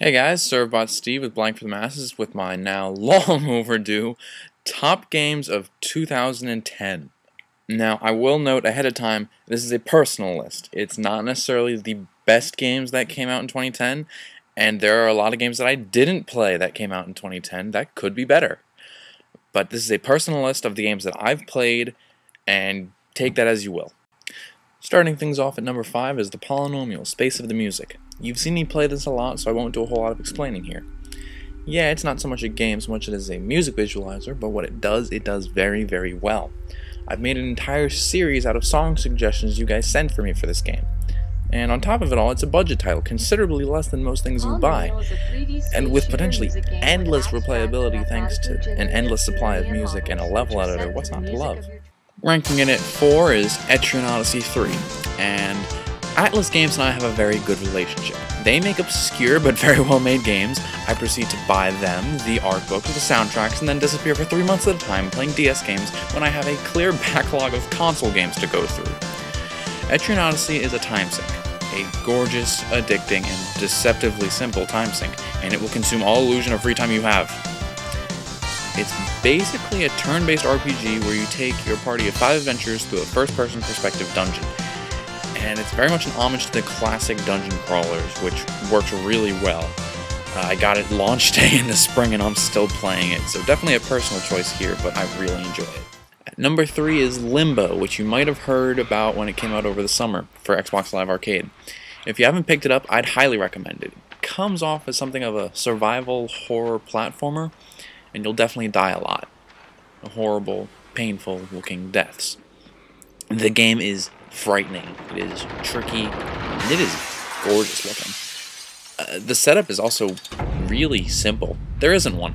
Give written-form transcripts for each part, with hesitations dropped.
Hey guys, ServbotSteve with Blankforthemasses with my now long overdue top games of 2010. Now, I will note ahead of time, this is a personal list. It's not necessarily the best games that came out in 2010, and there are a lot of games that I didn't play that came out in 2010 that could be better. But this is a personal list of the games that I've played, and take that as you will. Starting things off at number 5 is the Polynomial, Space of the Music. You've seen me play this a lot, so I won't do a whole lot of explaining here. Yeah, it's not so much a game so much as a music visualizer, but what it does very, very well. I've made an entire series out of song suggestions you guys sent for me for this game. And on top of it all, it's a budget title, considerably less than most things you buy, and with potentially endless replayability thanks to an endless supply of music and a level editor. What's not to love? Ranking in at 4 is Etrian Odyssey 3, and Atlas Games and I have a very good relationship. They make obscure but very well made games. I proceed to buy them, the art books, the soundtracks, and then disappear for 3 months at a time playing DS games when I have a clear backlog of console games to go through. Etrian Odyssey is a time sink, a gorgeous, addicting, and deceptively simple time sink, and it will consume all illusion of free time you have. It's basically a turn-based RPG where you take your party of 5 adventurers through a first-person perspective dungeon. And it's very much an homage to the classic dungeon crawlers, which works really well. I got it launch day in the spring and I'm still playing it, so definitely a personal choice here, but I really enjoy it. At number 3 is Limbo, which you might have heard about when it came out over the summer for Xbox Live Arcade. If you haven't picked it up, I'd highly recommend it. It comes off as something of a survival horror platformer, and you'll definitely die a lot. Horrible, painful looking deaths. The game is frightening, it is tricky, and it is gorgeous looking. The setup is also really simple. There isn't one.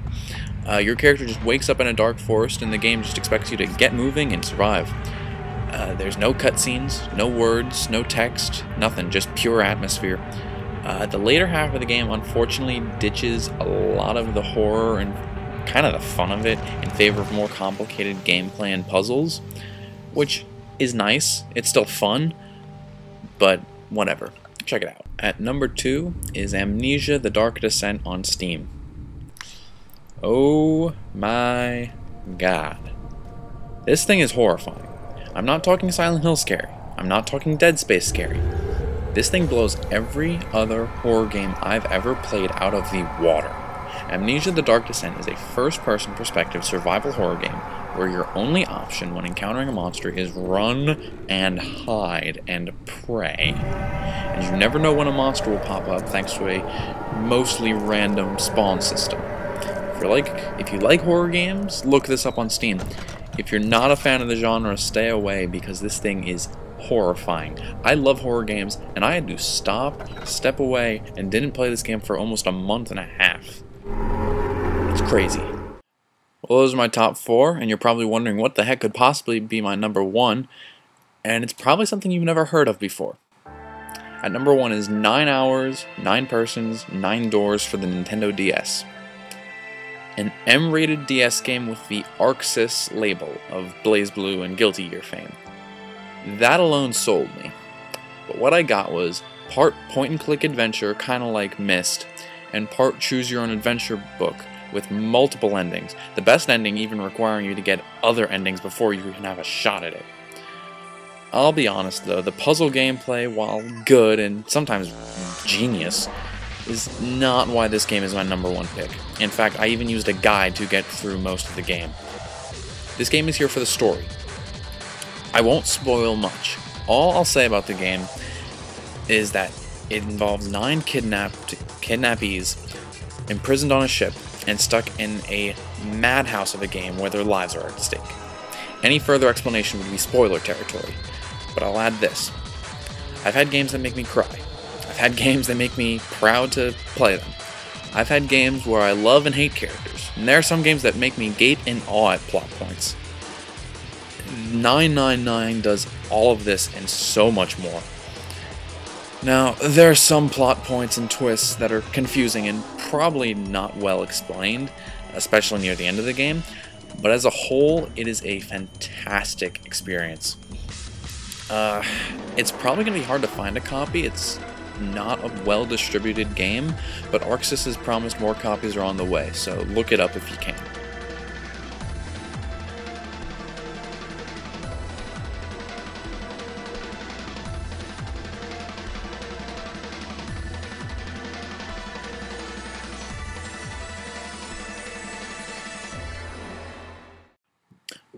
Your character just wakes up in a dark forest and the game just expects you to get moving and survive. There's no cutscenes, no words, no text, nothing, just pure atmosphere. The later half of the game unfortunately ditches a lot of the horror and kind of the fun of it in favor of more complicated gameplay and puzzles, which is nice. It's still fun, but whatever. Check it out. At number 2 is Amnesia: The Dark Descent on Steam. Oh my god. This thing is horrifying. I'm not talking Silent Hill scary. I'm not talking Dead Space scary. This thing blows every other horror game I've ever played out of the water. Amnesia: The Dark Descent is a first-person perspective survival horror game where your only option when encountering a monster is run and hide and pray. And you never know when a monster will pop up thanks to a mostly random spawn system. If you like horror games, look this up on Steam. If you're not a fan of the genre, stay away because this thing is horrifying. I love horror games, and I had to step away, and didn't play this game for almost a month and a half. It's crazy. Well, those are my top 4, and you're probably wondering what the heck could possibly be my number 1, and it's probably something you've never heard of before. At number 1 is 9 Hours, 9 Persons, 9 Doors for the Nintendo DS. An M-rated DS game with the ArcSys label of BlazBlue and Guilty Gear fame. That alone sold me. But what I got was part point-and-click adventure, kinda like Myst, and part choose-your-own-adventure book with multiple endings, the best ending even requiring you to get other endings before you can have a shot at it. I'll be honest though, the puzzle gameplay, while good and sometimes genius, is not why this game is my number 1 pick. In fact, I even used a guide to get through most of the game. This game is here for the story. I won't spoil much. All I'll say about the game is that it involves 9 kidnappees imprisoned on a ship and stuck in a madhouse of a game where their lives are at stake. Any further explanation would be spoiler territory, but I'll add this. I've had games that make me cry. I've had games that make me proud to play them. I've had games where I love and hate characters, and there are some games that make me gape in awe at plot points. 999 does all of this and so much more. Now, there are some plot points and twists that are confusing and probably not well explained, especially near the end of the game, but as a whole, it is a fantastic experience. It's probably going to be hard to find a copy. It's not a well-distributed game, but Arxis has promised more copies are on the way, so look it up if you can.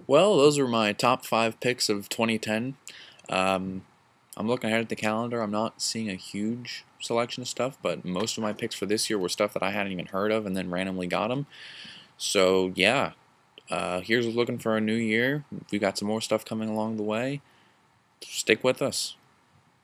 Well, those are my top 5 picks of 2010. I'm looking ahead at the calendar. I'm not seeing a huge selection of stuff, but most of my picks for this year were stuff that I hadn't even heard of and then randomly got them. So, yeah, here's looking for a new year. We got some more stuff coming along the way. Stick with us.